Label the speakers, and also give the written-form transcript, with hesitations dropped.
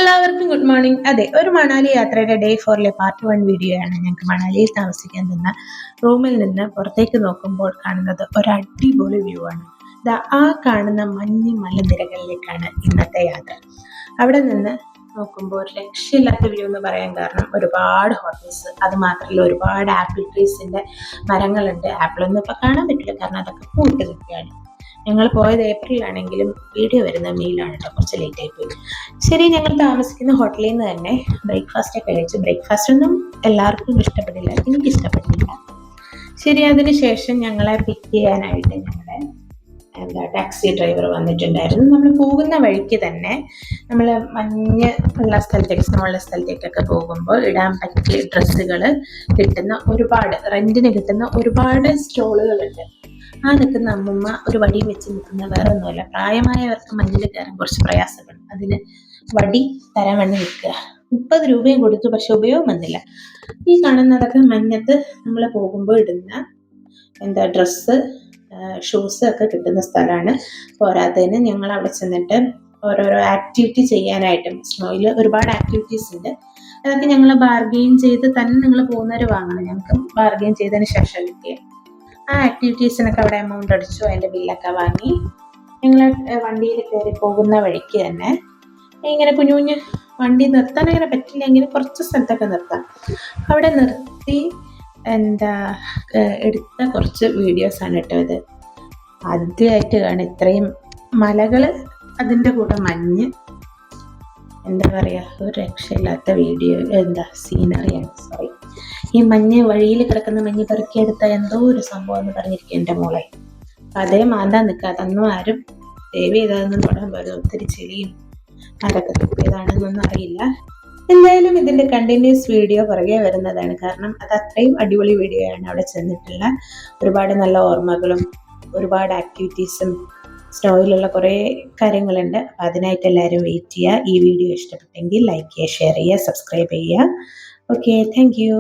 Speaker 1: എല്ലാവർക്കും good morning. അതെ, ഒരു മണാലി യാത്രയുടെ ഡേ 4 പാർട്ട് 1 വീഡിയോ ആണ്. ഞങ്ങൾക്ക് മണാലിയിൽ താമസിക്കാൻ നിന്ന റൂമിൽ നിന്ന് പുറത്തേക്ക് നോക്കുമ്പോൾ കാണുന്നത് ഒരു അടിപൊളി വ്യൂ ആണ്. ആ കാണുന്ന മഞ്ഞ് മലനിരകളിലേക്കാണ് ഇന്നത്തെ യാത്ര. അവിടെ നിന്ന് നോക്കുമ്പോൾ ഒരു രക്ഷയില്ലാത്ത വ്യൂ എന്ന് പറയാൻ കാരണം ഒരുപാട് ഹോട്ടൽസ്, അത് മാത്രമല്ല ഒരുപാട് ആപ്പിൾ ട്രീസിന്റെ മരങ്ങളുണ്ട്. ആപ്പിളൊന്നും ഇപ്പൊ കാണാൻ പറ്റില്ല, കാരണം അതൊക്കെ പൂട്ട് നിൽക്കുകയാണ്. ഞങ്ങൾ പോയത് ഏപ്രിലാണെങ്കിലും വീഡിയോ വരുന്ന മെയിലാണ് കേട്ടോ, കുറച്ച് ലേറ്റ് ആയി പോയി. ശരി, ഞങ്ങൾ താമസിക്കുന്ന ഹോട്ടലിൽ നിന്ന് തന്നെ ബ്രേക്ക്ഫാസ്റ്റ് ഒക്കെ കഴിച്ചു. ബ്രേക്ക്ഫാസ്റ്റ് ഒന്നും എല്ലാവർക്കും ഇഷ്ടപ്പെട്ടില്ല, എനിക്ക് ഇഷ്ടപ്പെട്ടില്ല. ശരി, അതിനുശേഷം ഞങ്ങളെ പിക്ക് ചെയ്യാനായിട്ട് ഞങ്ങളുടെ ടാക്സി ഡ്രൈവർ വന്നിട്ടുണ്ടായിരുന്നു. നമ്മൾ പോകുന്ന വഴിക്ക് തന്നെ നമ്മൾ മഞ്ഞ് ഉള്ള സ്ഥലത്തേക്ക്, സ്നോ ഉള്ള സ്ഥലത്തേക്കൊക്കെ പോകുമ്പോൾ ഇടാൻ പറ്റിയ ഡ്രസ്സുകൾ കിട്ടുന്ന ഒരുപാട്, റെന്റിന് കിട്ടുന്ന ഒരുപാട് സ്റ്റോളുകളുണ്ട്. ആ നിൽക്കുന്ന അമ്മൂമ്മ ഒരു വടി വെച്ച് നിൽക്കുന്ന വേറെ ഒന്നുമല്ല, പ്രായമായവർക്ക് മഞ്ഞിൽ കയറാൻ കുറച്ച് പ്രയാസപ്പെടും. അതിന് വടി തരാൻ വേണ്ടി നിൽക്കുക. 30 രൂപയും കൊടുത്തു, പക്ഷെ ഉപയോഗം വന്നില്ല. ഈ കാണുന്നതൊക്കെ മഞ്ഞത്ത് നമ്മൾ പോകുമ്പോൾ ഇടുന്ന ഡ്രസ്സ്, ഷൂസ് ഒക്കെ കിട്ടുന്ന സ്ഥലമാണ്. പോരാത്തതിന് ഞങ്ങൾ അവിടെ ചെന്നിട്ട് ഓരോരോ ആക്ടിവിറ്റി ചെയ്യാനായിട്ടും, സ്നോയിൽ ഒരുപാട് ആക്ടിവിറ്റീസ് ഉണ്ട്. അതൊക്കെ ഞങ്ങൾ ബാർഗെയിൻ ചെയ്ത് തന്നെ നിങ്ങൾ പോകുന്നവർ വാങ്ങണം. ഞങ്ങൾക്ക് ബാർഗെയിൻ ചെയ്തതിന് ശേഷം കിട്ടിയ ആ ആക്ടിവിറ്റീസിനൊക്കെ അവിടെ എമൗണ്ട് അടിച്ചു, അതിൻ്റെ ബില്ലൊക്കെ വാങ്ങി ഞങ്ങൾ വണ്ടിയിൽ കയറി പോകുന്ന വഴിക്ക് തന്നെ ഇങ്ങനെ കുഞ്ഞു കുഞ്ഞ് വണ്ടി നിർത്താൻ അങ്ങനെ പറ്റില്ലെങ്കിൽ കുറച്ച് സ്ഥലത്തൊക്കെ നിർത്താം. അവിടെ നിർത്തി എടുത്ത കുറച്ച് വീഡിയോസാണ് കേട്ടോ ഇത്. ആദ്യമായിട്ട് കാണും ഇത്രയും മലകൾ, അതിൻ്റെ കൂടെ മഞ്ഞ്, ഒരു രക്ഷയില്ലാത്ത വീഡിയോ, സീനറിയാണ്. സോറി, ഈ മഞ്ഞ് വഴിയിൽ കിടക്കുന്ന മഞ്ഞ് പെറുക്കിയെടുത്ത എന്തോ ഒരു സംഭവം എന്ന് പറഞ്ഞിരിക്കും എൻ്റെ മോളെ. അതേ മാന്താൻ നിൽക്കാതെ അതൊന്നും ആരും ദയവ് ചെയ്തതൊന്നും തൊടാൻ പോലും. ഒത്തിരി ചെളിയും ആരൊക്കെ തുപ്പിയതാണെന്നൊന്നും അറിയില്ല. എന്തായാലും ഇതിൻ്റെ കണ്ടിന്യൂസ് വീഡിയോ പുറകെ വരുന്നതാണ്, കാരണം അത് അത്രയും അടിപൊളി വീഡിയോ ആണ്. അവിടെ ചെന്നിട്ടുള്ള ഒരുപാട് നല്ല ഓർമ്മകളും ഒരുപാട് ആക്ടിവിറ്റീസും സ്നോയിലുള്ള കുറേ കാര്യങ്ങളുണ്ട്. അപ്പം അതിനായിട്ട് എല്ലാവരും വെയിറ്റ് ചെയ്യുക. ഈ വീഡിയോ ഇഷ്ടപ്പെട്ടെങ്കിൽ ലൈക്ക് ചെയ്യുക, ഷെയർ ചെയ്യുക, സബ്സ്ക്രൈബ് ചെയ്യുക. Okay, thank you.